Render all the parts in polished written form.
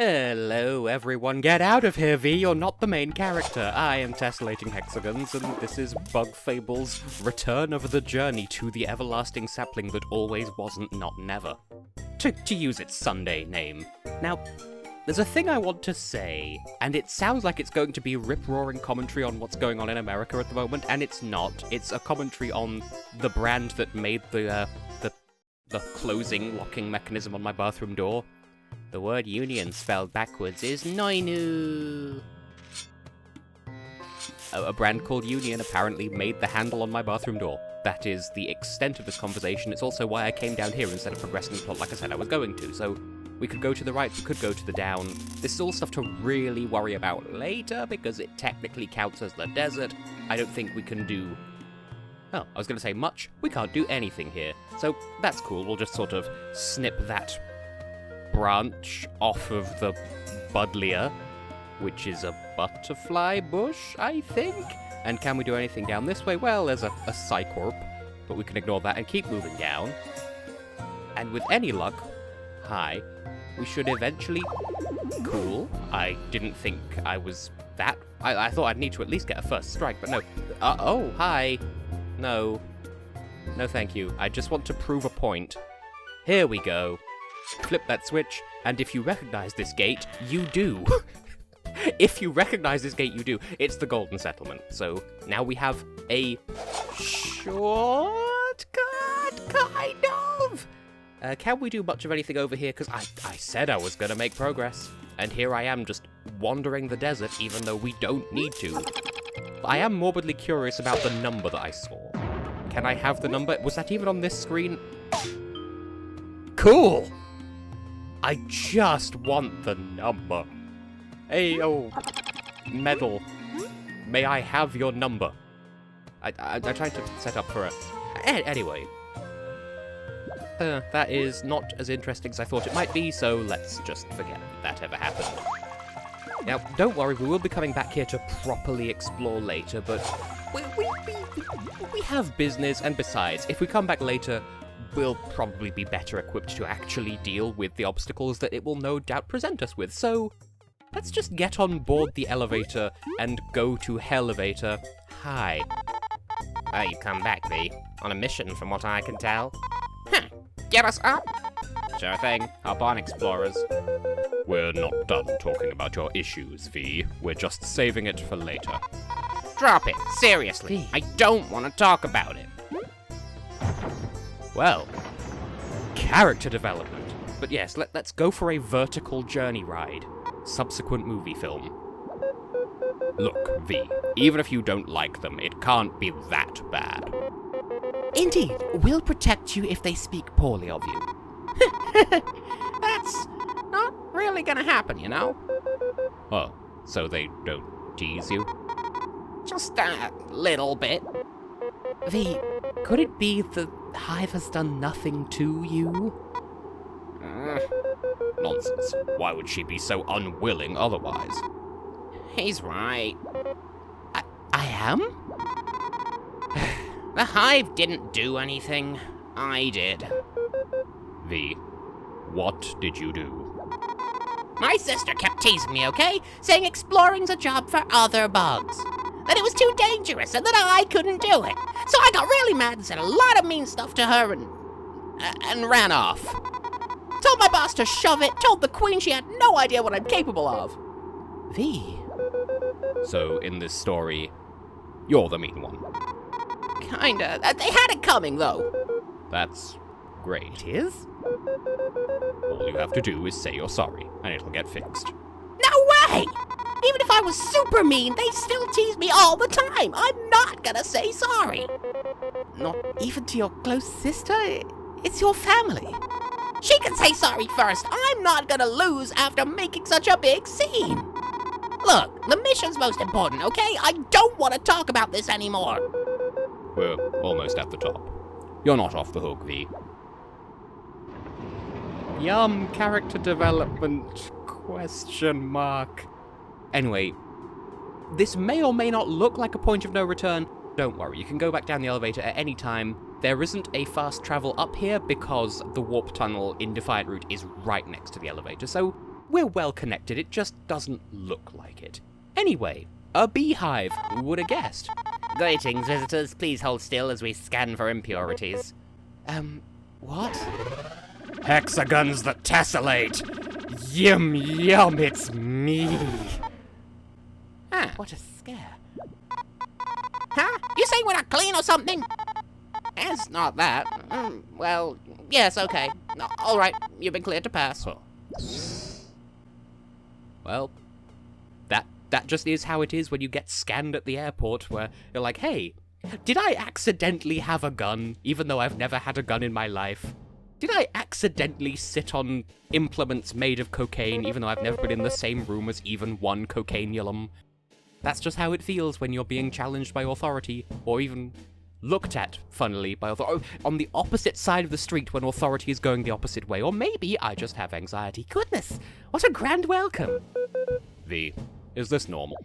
Hello everyone, get out of here, V, you're not the main character. I am Tessellating Hexagons, and this is Bug Fables' Return of the Journey to the Everlasting Sapling that always wasn't not never. To use its Sunday name. Now, there's a thing I want to say, and it sounds like it's going to be rip-roaring commentary on what's going on in America at the moment, and it's not. It's a commentary on the brand that made the closing locking mechanism on my bathroom door. The word union spelled backwards is Noinu. A brand called Union apparently made the handle on my bathroom door. That is the extent of this conversation. It's also why I came down here instead of progressing the plot like I said I was going to. So we could go to the right, we could go to the down. This is all stuff to really worry about later because it technically counts as the desert. I don't think we can do... Oh, I was going to say much. We can't do anything here. So that's cool. We'll just sort of snip that branch off of the buddleia, which is a butterfly bush, I think? And can we do anything down this way? Well, there's a psycorp, but we can ignore that and keep moving down. And with any luck, hi, we should eventually... Cool. I didn't think I was that... I thought I'd need to at least get a first strike, but no. Oh, hi. No. No, thank you. I just want to prove a point. Here we go. Flip that switch, and if you recognize this gate, you do. If you recognize this gate, you do. It's the Golden Settlement. So now we have a shortcut, kind of. Can we do much of anything over here? Because I said I was going to make progress. And here I am just wandering the desert, even though we don't need to. I am morbidly curious about the number that I saw. Can I have the number? Was that even on this screen? Cool! I just want the number. Hey, oh, medal. May I have your number? I'm trying to set up for a... Anyway. That is not as interesting as I thought it might be, so let's just forget that ever happened. Now, don't worry, we will be coming back here to properly explore later, but we have business, and besides, if we come back later, we'll probably be better equipped to actually deal with the obstacles that it will no doubt present us with, so let's just get on board the elevator and go to Hellevator. Hi. Oh, you come back, V. On a mission, from what I can tell. Get us up? Sure thing. Hop on, explorers. We're not done talking about your issues, V. We're just saving it for later. Drop it. Seriously. V. I don't want to talk about it. Well, character development. But yes, let's go for a vertical journey ride. Subsequent movie film. Look, V, even if you don't like them, it can't be that bad. Indeed, we'll protect you if they speak poorly of you. That's not really gonna happen, you know? Oh, so they don't tease you? Just a little bit. V, could it be the hive has done nothing to you? Nonsense. Why would she be so unwilling otherwise? He's right. I am? The hive didn't do anything. I did. V, what did you do? My sister kept teasing me, okay? Saying exploring's a job for other bugs. That it was too dangerous and that I couldn't do it. So I got really mad and said a lot of mean stuff to her and ran off. Told my boss to shove it, told the queen she had no idea what I'm capable of. V. So in this story, you're the mean one. Kinda. They had it coming, though. That's great. It is? All you have to do is say you're sorry, and it'll get fixed. No way! Even if I was super mean, they still tease me all the time. I'm not gonna say sorry. Not even to your close sister? It's your family. She can say sorry first. I'm not gonna lose after making such a big scene. Look, the mission's most important, okay? I don't want to talk about this anymore. We're almost at the top. You're not off the hook, V. Yum, character development, question mark. Anyway, this may or may not look like a point of no return. Don't worry, you can go back down the elevator at any time. There isn't a fast travel up here because the warp tunnel in Defiant Root is right next to the elevator, so we're well connected, it just doesn't look like it. Anyway, a beehive, who would have guessed? Greetings, visitors. Please hold still as we scan for impurities. What? Hexagons that tessellate! Yum yum, it's me! Ah, What a scare. huh? You saying we're not clean or something? It's not that. Well, yes, okay. All right, you've been cleared to pass. Huh. Well, that just is how it is when you get scanned at the airport, where you're like, hey, did I accidentally have a gun, even though I've never had a gun in my life? Did I accidentally sit on implements made of cocaine, even though I've never been in the same room as even one cocainulum? That's just how it feels when you're being challenged by authority, or even looked at, funnily, by authority, on the opposite side of the street when authority is going the opposite way. Or maybe I just have anxiety. Goodness, what a grand welcome. Is this normal?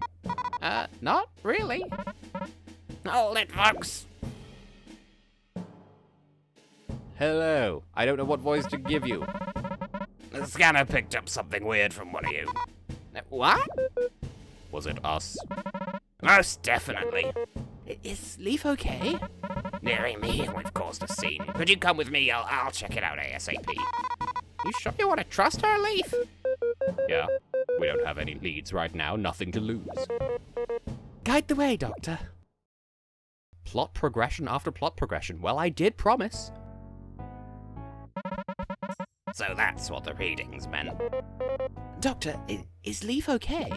Not really. Hold it, folks. Hello. I don't know what voice to give you. The scanner picked up something weird from one of you. What? Was it us? Most definitely. Is Leaf okay? Nearing me, we've caused a scene. Could you come with me? I'll check it out ASAP. You sure you want to trust her, Leaf? Yeah. We don't have any leads right now, nothing to lose. Guide the way, Doctor. Plot progression after plot progression. Well, I did promise. So that's what the readings meant. Doctor, is Leaf okay?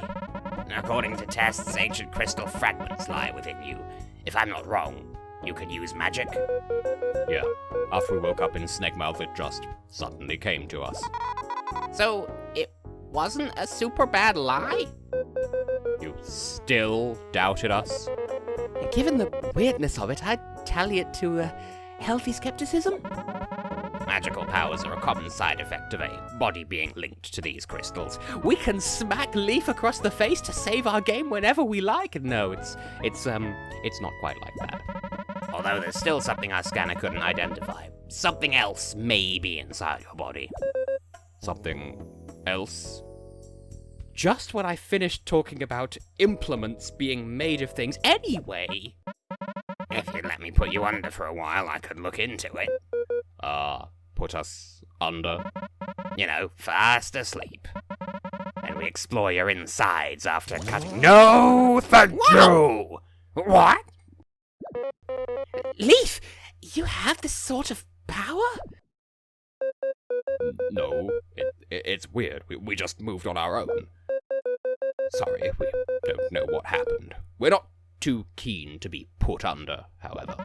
According to tests, ancient crystal fragments lie within you. If I'm not wrong, you can use magic. Yeah. After we woke up in Snegmouth, it just suddenly came to us. So, it wasn't a super bad lie? You still doubted us? Given the weirdness of it, I'd tally it to a healthy skepticism. Magical powers are a common side effect of a body being linked to these crystals. We can smack Leaf across the face to save our game whenever we like. No, it's not quite like that. Although there's still something our scanner couldn't identify. Something else may be inside your body. Something else? Just when I finished talking about implements being made of things anyway. If you'd let me put you under for a while, I could look into it. Put us under? You know, fast asleep. And we explore your insides after cutting. No, thank you! What? Leaf, you have this sort of power? No, it's weird. We just moved on our own. Sorry, we don't know what happened. We're not too keen to be put under, however.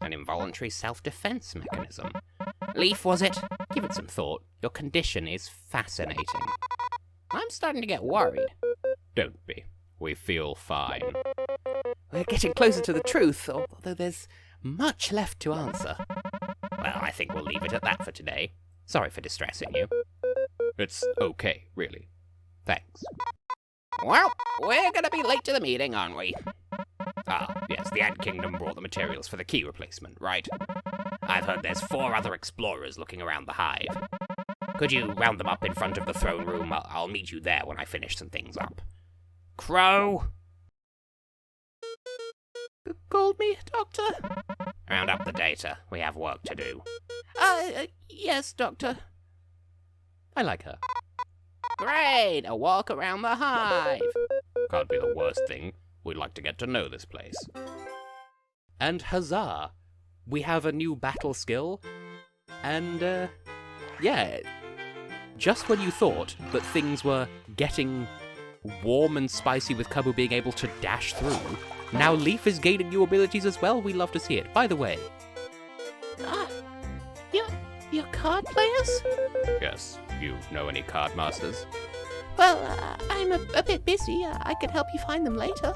An involuntary self-defense mechanism. Leaf, was it? Give it some thought. Your condition is fascinating. I'm starting to get worried. Don't be. We feel fine. We're getting closer to the truth, although there's much left to answer. Well, I think we'll leave it at that for today. Sorry for distressing you. It's okay, really. Thanks. Well, we're gonna be late to the meeting, aren't we? Ah, yes, the Ant Kingdom brought the materials for the key replacement, right? I've heard there's 4 other explorers looking around the hive. Could you round them up in front of the throne room? I'll meet you there when I finish some things up. Crow! Called me, Doctor? Round up the data. We have work to do. Yes, Doctor. I like her. Great, a walk around the hive. Can't be the worst thing. We'd like to get to know this place. And huzzah! We have a new battle skill. And, yeah. Just when you thought that things were getting warm and spicy with Kabu being able to dash through, now Leaf is gaining new abilities as well. We love to see it. By the way. You're card players? Yes, you know any card masters? Well, I'm a bit busy. I could help you find them later.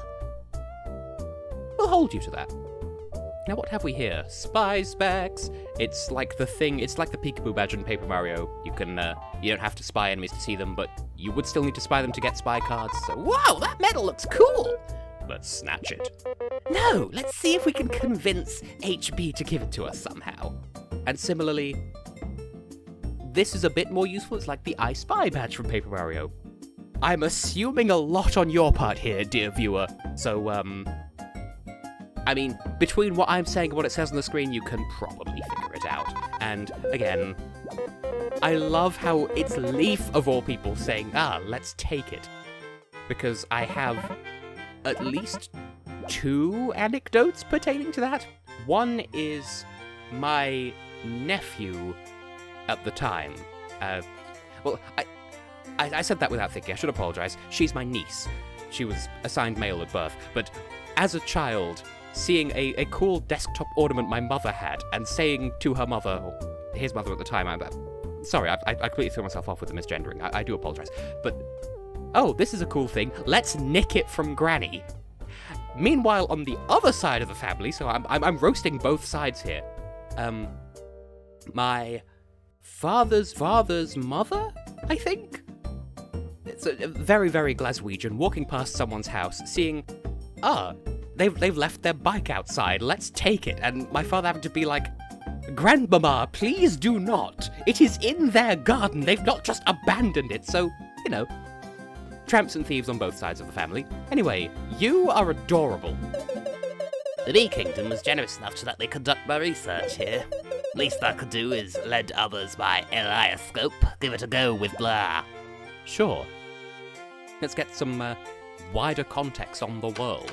We'll hold you to that. Now what have we here? Spy specs. It's like the thing, it's like the peekaboo badge in Paper Mario. You don't have to spy enemies to see them, but you would still need to spy them to get spy cards, so Wow, that medal looks cool! let's snatch it. No, let's see if we can convince HB to give it to us somehow. And similarly, this is a bit more useful. It's like the I Spy badge from Paper Mario. I'm assuming a lot on your part here, dear viewer. So, I mean, between what I'm saying and what it says on the screen, you can probably figure it out. And, again, I love how it's Leaf, of all people, saying, let's take it. Because I have at least 2 anecdotes pertaining to that. One is my nephew at the time. I said that without thinking. I should apologize. She's my niece. She was assigned male at birth. But as a child, seeing a cool desktop ornament my mother had and saying to her mother, or his mother at the time, sorry, I completely threw myself off with the misgendering. I do apologize. But, this is a cool thing. Let's nick it from Granny. Meanwhile, on the other side of the family, so I'm roasting both sides here. My father's mother, I think? It's a very, very Glaswegian, walking past someone's house, seeing, they've left their bike outside, let's take it. And my father having to be like, Grandmama, please do not. It is in their garden. They've not just abandoned it. So, tramps and thieves on both sides of the family. Anyway, you are adorable. The Bee Kingdom was generous enough to let me conduct my research here. Least I could do is lend others my Elioscope, give it a go with blah. Sure. Let's get some wider context on the world.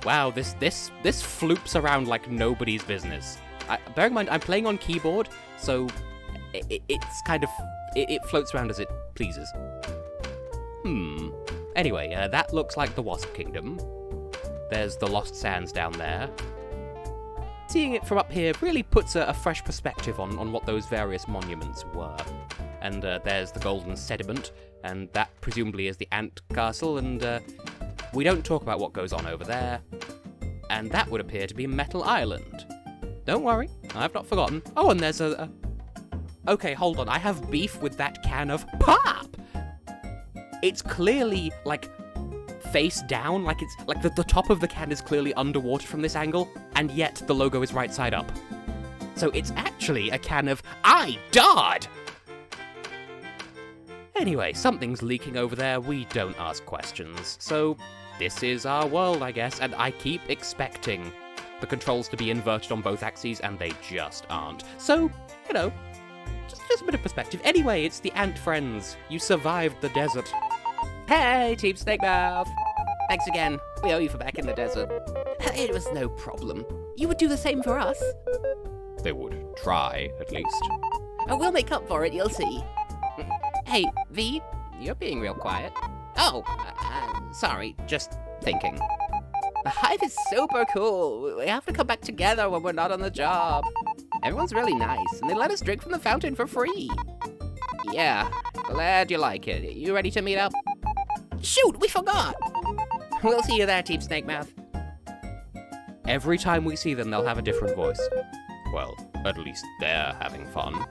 Wow, this floops around like nobody's business. Bear in mind, I'm playing on keyboard, so it's kind of... It floats around as it pleases. Anyway, that looks like the Wasp Kingdom. There's the Lost Sands down there. Seeing it from up here really puts a fresh perspective on what those various monuments were. And there's the Golden Sediment, and that presumably is the Ant Castle, and we don't talk about what goes on over there. And that would appear to be Metal Island. Don't worry, I've not forgotten. Oh, and there's Okay, hold on, I have beef with that can of pop! It's clearly, face down, it's like the top of the can is clearly underwater from this angle, and yet the logo is right side up. So it's actually a can of I Dodd! Anyway, something's leaking over there, we don't ask questions. So this is our world, I guess, and I keep expecting the controls to be inverted on both axes, and they just aren't. So, just a bit of perspective. Anyway, it's the ant friends. You survived the desert. Hey, Team Snakemouth! Thanks again. We owe you for back in the desert. It was no problem. You would do the same for us. They would try, at least. We'll make up for it, you'll see. Hey, V, you're being real quiet. Oh, sorry, Just thinking. the hive is super cool. We have to come back together when we're not on the job. Everyone's really nice, and they let us drink from the fountain for free. Yeah, glad you like it. You ready to meet up? Shoot, we forgot! We'll see you there, Team Snakemouth. Every time we see them, they'll have a different voice. Well, at least they're having fun.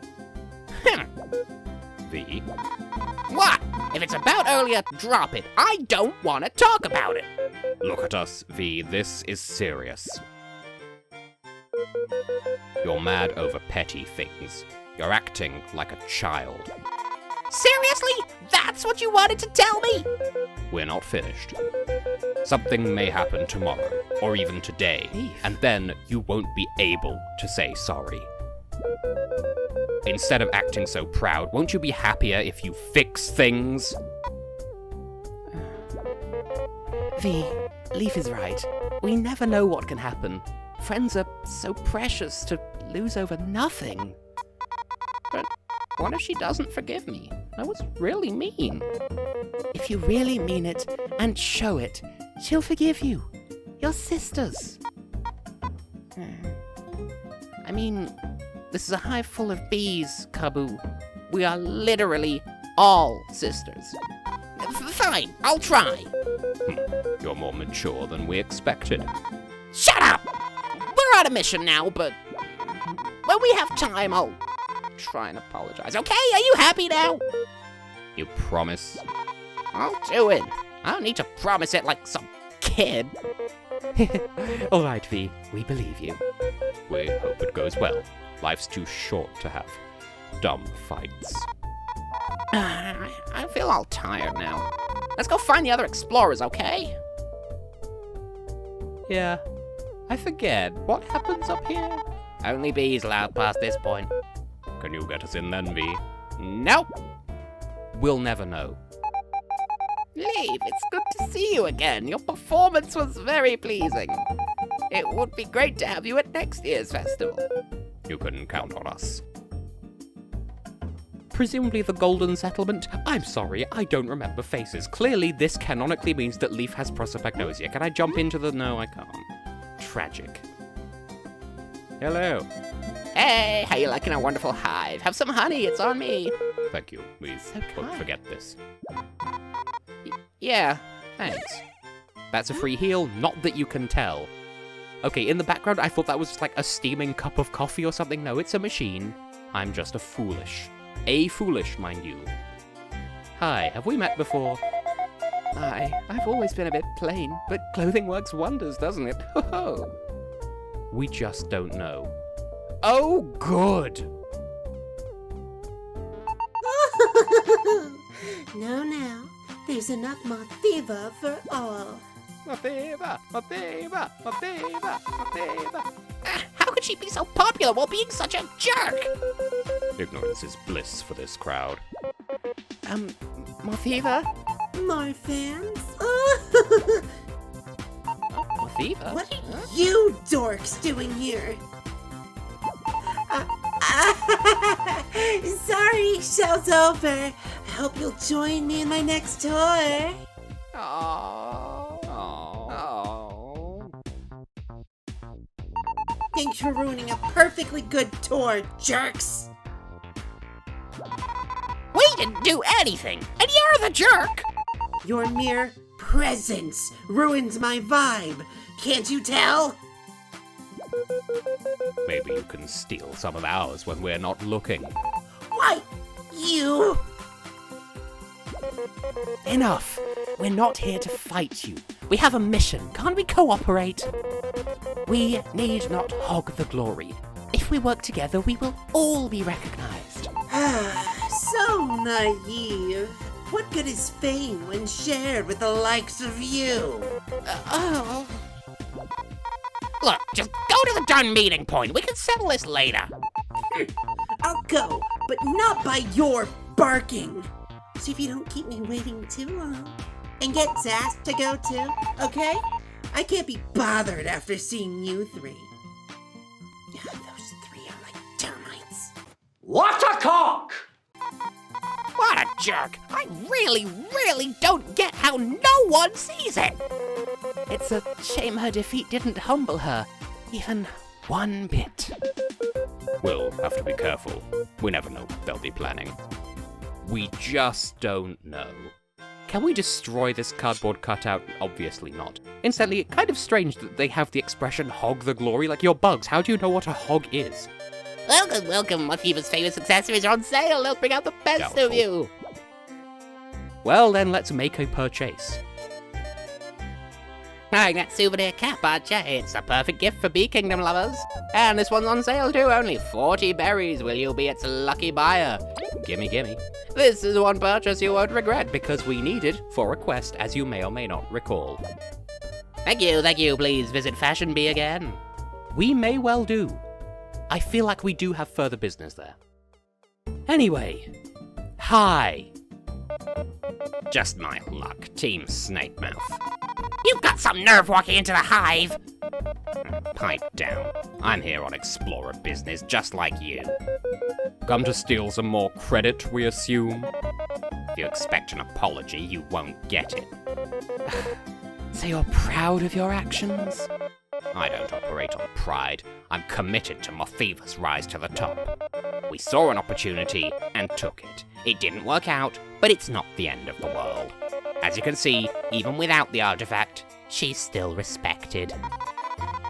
V? What? If it's about earlier, drop it. I don't want to talk about it. Look at us, V. This is serious. You're mad over petty things. You're acting like a child. Seriously? That's what you wanted to tell me? We're not finished. Something may happen tomorrow, or even today, and then you won't be able to say sorry. Instead of acting so proud, won't you be happier if you fix things? V, Leaf is right. We never know what can happen. Friends are so precious to lose over nothing. But what if she doesn't forgive me? I was really mean. If you really mean it and show it, she'll forgive you. You're sisters. I mean, this is a hive full of bees, Kaboo. We are literally all sisters. Fine, I'll try. You're more mature than we expected. Shut up! We're on a mission now, but when we have time, I'll try and apologize. Okay, are you happy now? You promise? I'll do it. I don't need to promise it like some kid. All right, V, we believe you. We hope it goes well. Life's too short to have dumb fights. I feel all tired now. Let's go find the other explorers, okay? Yeah, I forget. What happens up here? Only bees allowed past this point. Can you get us in then, V? Nope. We'll never know. Leaf, it's good to see you again. Your performance was very pleasing. It would be great to have you at next year's festival. You can count on us. Presumably the Golden Settlement? I'm sorry, I don't remember faces. Clearly, this canonically means that Leaf has prosopagnosia. Can I jump into the... No, I can't. Tragic. Hello. Hey, how you liking our wonderful hive? Have some honey, it's on me. Thank you. We won't forget this. Yeah, thanks. That's a free heal, not that you can tell. Okay, in the background, I thought that was like a steaming cup of coffee or something. No, it's a machine. I'm just a foolish. A foolish, mind you. Hi, have we met before? I've always been a bit plain, but clothing works wonders, doesn't it? Ho-ho! We just don't know. Oh, good! No, there's enough Mothiva for all. Mothiva! Mothiva! Mothiva! Mothiva! How could she be so popular while being such a jerk? Ignorance is bliss for this crowd. Mothiva? More fans? Mothiva? What are you dorks doing here? Sorry, show's over. I hope you'll join me in my next tour. Thanks for ruining a perfectly good tour, jerks! We didn't do anything, and you're the jerk! Your mere presence ruins my vibe. Can't you tell? Maybe you can steal some of ours when we're not looking. Why, you... Enough! We're not here to fight you. We have a mission. Can't we cooperate? We need not hog the glory. If we work together, we will all be recognized. So naive. What good is fame when shared with the likes of you? Look, just go to the darn meeting point. We can settle this later. I'll go, but not by your barking. See if you don't keep me waiting too long. And get Zast to go too, okay? I can't be bothered after seeing you three. Those three are like termites. What a cock! What a jerk! I really don't get how no one sees it! It's a shame her defeat didn't humble her, even one bit. We'll have to be careful. We never know what they'll be planning. We just don't know. Can we destroy this cardboard cutout? Obviously not. Incidentally, it's kind of strange that they have the expression hog the glory. Like, you're bugs. How do you know what a hog is? Welcome. Mothiva's famous accessories are on sale. They'll bring out the best Doubtful. of you. Well, then let's make a purchase. Buying that souvenir cap, aren't ya? It's a perfect gift for Bee Kingdom lovers. And this one's on sale too, only 40 berries will you be its lucky buyer. Gimme. This is one purchase you won't regret. Because we need it for a quest, as you may or may not recall. Thank you. Please visit Fashion Bee again. We may well do. I feel like we do have further business there. Anyway, hi. Just my luck, Team Snake Mouth. You've got some nerve walking into the hive. Pipe down. I'm here on explorer business, just like you. Come to steal some more credit, we assume? If you expect an apology, you won't get it. So you're proud of your actions? I don't operate on pride. I'm committed to Mothiva's rise to the top. We saw an opportunity and took it. It didn't work out, but it's not the end of the world. As you can see, even without the artifact, she's still respected.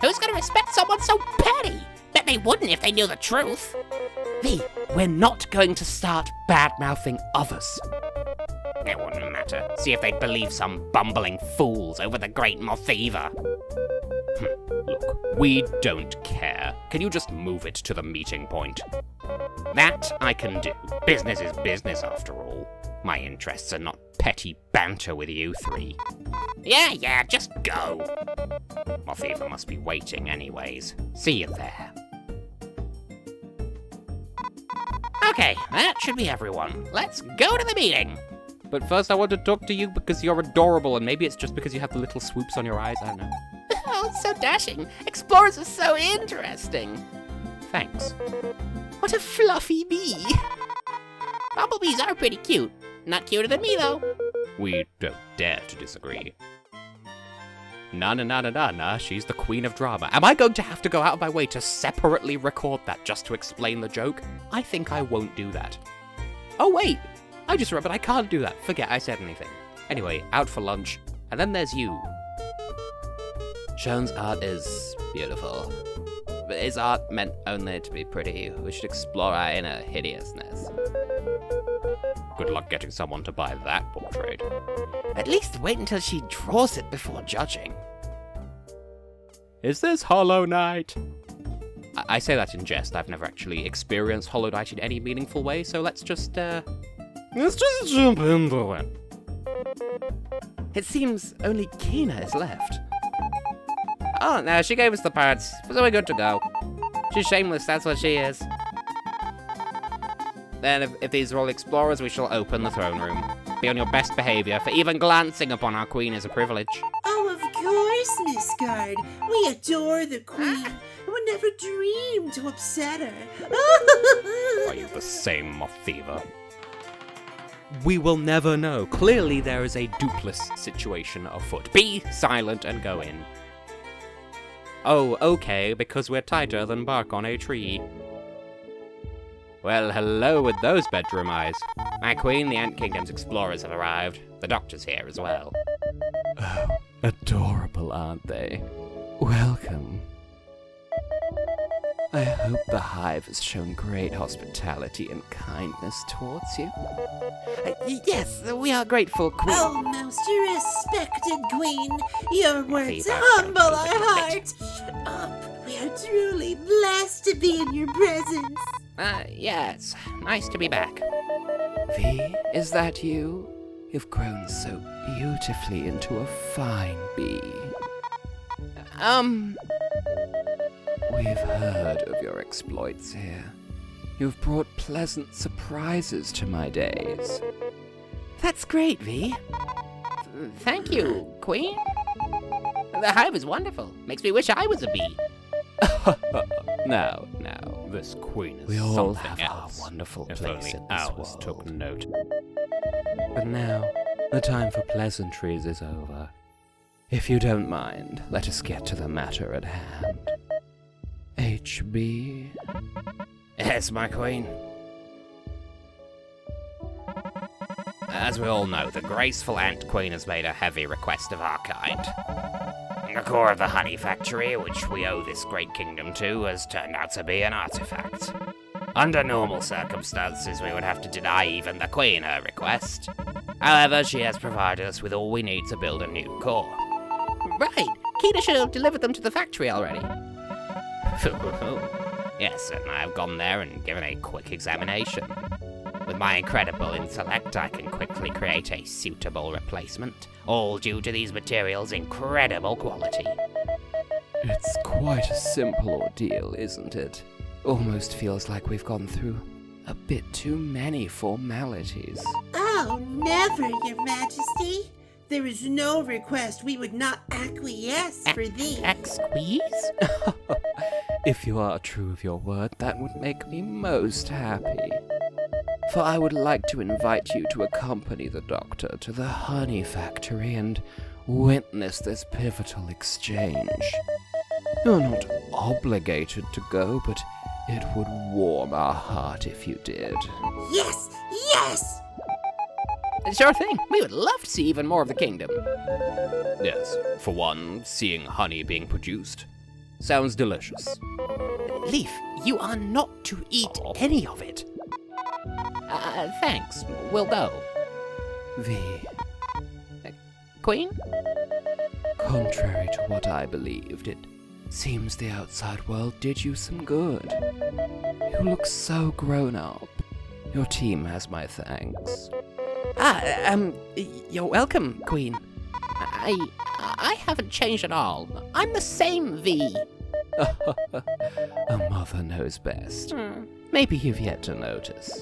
Who's gonna respect someone so petty? Bet they wouldn't if they knew the truth. V, we're not going to start bad-mouthing others. It wouldn't matter. See if they'd believe some bumbling fools over the great Mothiva. Look, we don't care. Can you just move it to the meeting point? That I can do. Business is business, after all. My interests are not petty banter with you three. Yeah, just go. Mothiva must be waiting anyways. See you there. Okay, that should be everyone. Let's go to the meeting. But first I want to talk to you because you're adorable, and maybe it's just because you have the little swoops on your eyes, I don't know. Oh, so dashing. Explorers are so interesting. Thanks. What a fluffy bee. Bumblebees are pretty cute. Not cuter than me, though. We don't dare to disagree. Na, she's the queen of drama. Am I going to have to go out of my way to separately record that just to explain the joke? I think I won't do that. Oh wait, I just remembered I can't do that. Forget I said anything. Anyway, out for lunch, and then there's you. Sean's art is beautiful. But is art meant only to be pretty? We should explore our inner hideousness. Good luck getting someone to buy that portrait. At least wait until she draws it before judging. Is this Hollow Knight? I say that in jest. I've never actually experienced Hollow Knight in any meaningful way, so let's just jump into it. It seems only Kina is left. Oh, no, she gave us the parts, so we're good to go. She's shameless, that's what she is. Then, if these are all explorers, we shall open the throne room. Be on your best behavior, for even glancing upon our queen is a privilege. Oh, of course, Miss Guard. We adore the Queen. and would never dream to upset her. Are you the same, Mothiva? We will never know. Clearly there is a dupless situation afoot. Be silent and go in. Oh, okay, because we're tighter than bark on a tree. Well, hello with those bedroom eyes. My queen, the Ant Kingdom's explorers have arrived. The doctor's here as well. Oh, adorable, aren't they? Welcome. I hope the hive has shown great hospitality and kindness towards you. Yes, we are grateful, Queen. Oh, most respected Queen, your words humble our heart. Shut up. We are truly blessed to be in your presence. Yes. Nice to be back. V, is that you? You've grown so beautifully into a fine bee. We've heard of your exploits here. You've brought pleasant surprises to my days. That's great, V. Thank you, Queen. The hive is wonderful. Makes me wish I was a bee. Now, this queen is we all something have else. Our wonderful if place only in this ours world. took note. But now, the time for pleasantries is over. If you don't mind, let us get to the matter at hand. HB? Yes, my queen. As we all know, the graceful Ant Queen has made a heavy request of our kind. The core of the honey factory, which we owe this great kingdom to, has turned out to be an artifact. Under normal circumstances, we would have to deny even the Queen her request. However, she has provided us with all we need to build a new core. Right. Kina should have delivered them to the factory already. Yes, and I have gone there and given a quick examination. With my incredible intellect, I can quickly create a suitable replacement, all due to these materials' incredible quality. It's quite a simple ordeal, isn't it? Almost feels like we've gone through a bit too many formalities. Oh, never, Your Majesty. There is no request we would not acquiesce for thee. Squeeze? If you are true of your word, that would make me most happy. For I would like to invite you to accompany the doctor to the honey factory and witness this pivotal exchange. You're not obligated to go, but it would warm our heart if you did. Yes, yes! Sure thing. We would love to see even more of the kingdom. Yes, for one, seeing honey being produced sounds delicious. Leaf, you are not to eat any of it. Thanks. We'll go. V, Queen? contrary to what I believed, it Seems the outside world did you some good. You look so grown up. Your team has my thanks. You're welcome, Queen. I haven't changed at all. I'm the same V. A mother knows best. Maybe you've yet to notice.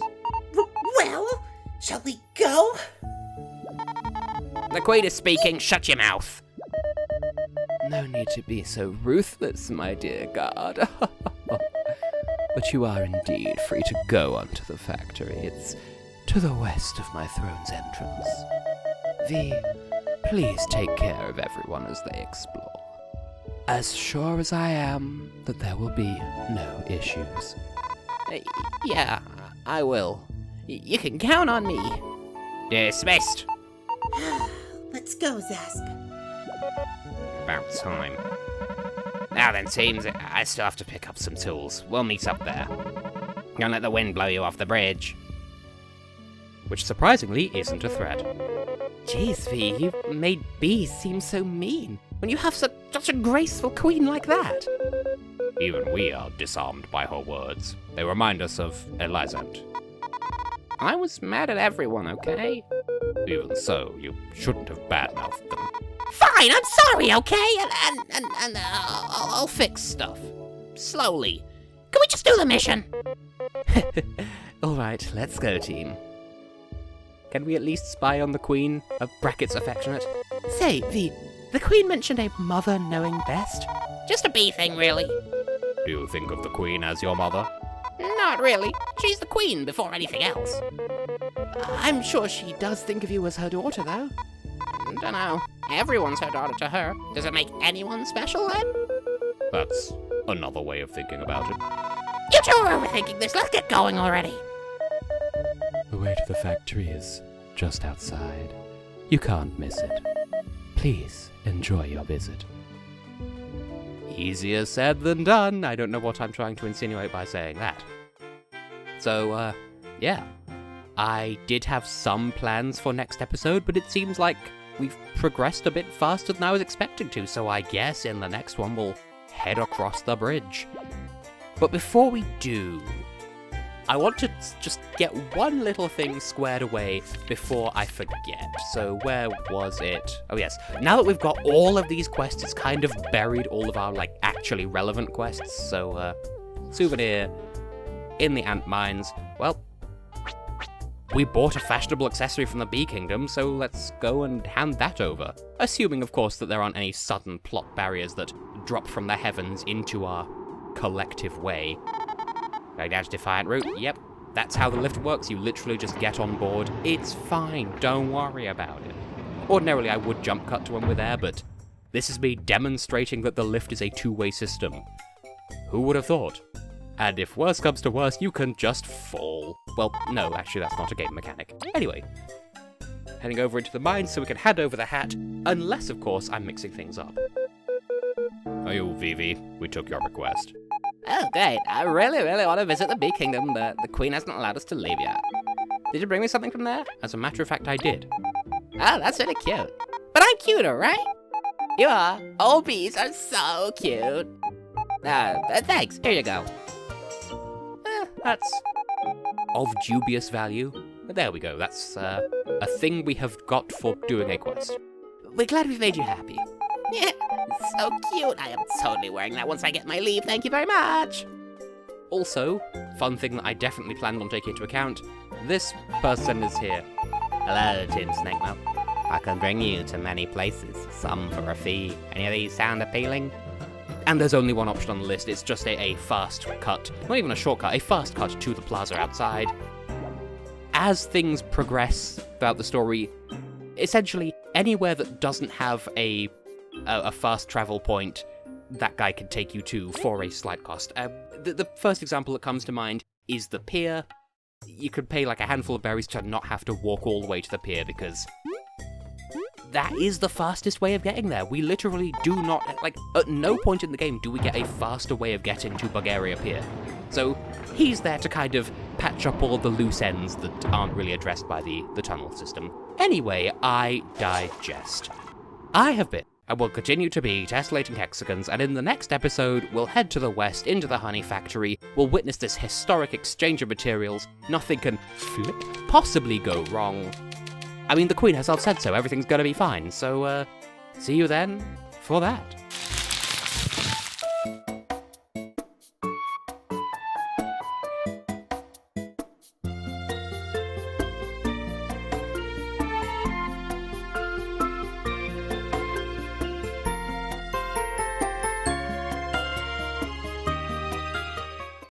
Well, shall we go? The Queen is speaking. Shut your mouth. No need to be so ruthless, my dear guard. But you are indeed free to go onto the factory. It's to the west of my throne's entrance. V, please take care of everyone as they explore. As sure as I am that there will be no issues. Yeah, I will. You can count on me. Dismissed. Let's go, Zask. About time. Now then, teams, I still have to pick up some tools. We'll meet up there. Don't let the wind blow you off the bridge. Which surprisingly isn't a threat. Jeez, V, you made B seem so mean when you have such a graceful queen like that. Even we are disarmed by her words. They remind us of Elizant. I was mad at everyone, okay? Even so, you shouldn't have badmouthed them. Fine, I'm sorry, okay? And I'll fix stuff. Slowly. Can we just do the mission? Alright, let's go, team. Can we at least spy on the Queen? Brackets affectionate? Say, V, the Queen mentioned a mother knowing best. Just a bee thing, really. Do you think of the Queen as your mother? Not really. She's the Queen before anything else. I'm sure she does think of you as her daughter, though. Dunno. Everyone's her daughter to her. Does it make anyone special, then? That's another way of thinking about it. You two are overthinking this. Let's get going already. The way to the factory is just outside. You can't miss it. Please enjoy your visit. Easier said than done. I don't know what I'm trying to insinuate by saying that. So, yeah. I did have some plans for next episode, but it seems like we've progressed a bit faster than I was expecting to, so I guess in the next one we'll head across the bridge. But before we do, I want to just get one little thing squared away before I forget. So where was it? Oh yes, now that we've got all of these quests, it's kind of buried all of our, actually relevant quests. So, souvenir in the ant mines. Well, we bought a fashionable accessory from the Bee Kingdom, so let's go and hand that over. Assuming, of course, that there aren't any sudden plot barriers that drop from the heavens into our collective way. Going down to Defiant Root, yep, that's how the lift works. You literally just get on board. It's fine, don't worry about it. Ordinarily, I would jump cut to when we're there, but this is me demonstrating that the lift is a two-way system. Who would have thought? And if worse comes to worse, you can just fall. Well, no, actually that's not a game mechanic. Anyway, heading over into the mines so we can hand over the hat, unless, of course, I'm mixing things up. Oh, you, Vivi, we took your request. Oh, great. I really, really want to visit the Bee Kingdom, but the Queen hasn't allowed us to leave yet. Did you bring me something from there? As a matter of fact, I did. Oh, that's really cute. But I'm cuter, right? You are. All bees are so cute. Thanks. Here you go. That's of dubious value. But there we go. That's a thing we have got for doing a quest. We're glad we've made you happy. Yeah, so cute. I am totally wearing that once I get my leave. Thank you very much. Also, fun thing that I definitely planned on taking into account, this person is here. Hello, Tim Snakemouth. I can bring you to many places, some for a fee. Any of these sound appealing? And there's only one option on the list. It's just a fast cut. Not even a shortcut, a fast cut to the plaza outside. As things progress throughout the story, essentially anywhere that doesn't have a fast travel point, that guy can take you to for a slight cost. The first example that comes to mind is the pier. You could pay like a handful of berries to not have to walk all the way to the pier, because that is the fastest way of getting there. We literally do not, at no point in the game do we get a faster way of getting to Bulgaria Pier. So he's there to kind of patch up all the loose ends that aren't really addressed by the tunnel system. Anyway, I digest. I have been I will continue to be tessellating hexagons, and in the next episode, we'll head to the west into the honey factory. We'll witness this historic exchange of materials. Nothing can possibly go wrong. I mean, the Queen herself said so. Everything's gonna be fine. So, see you then for that.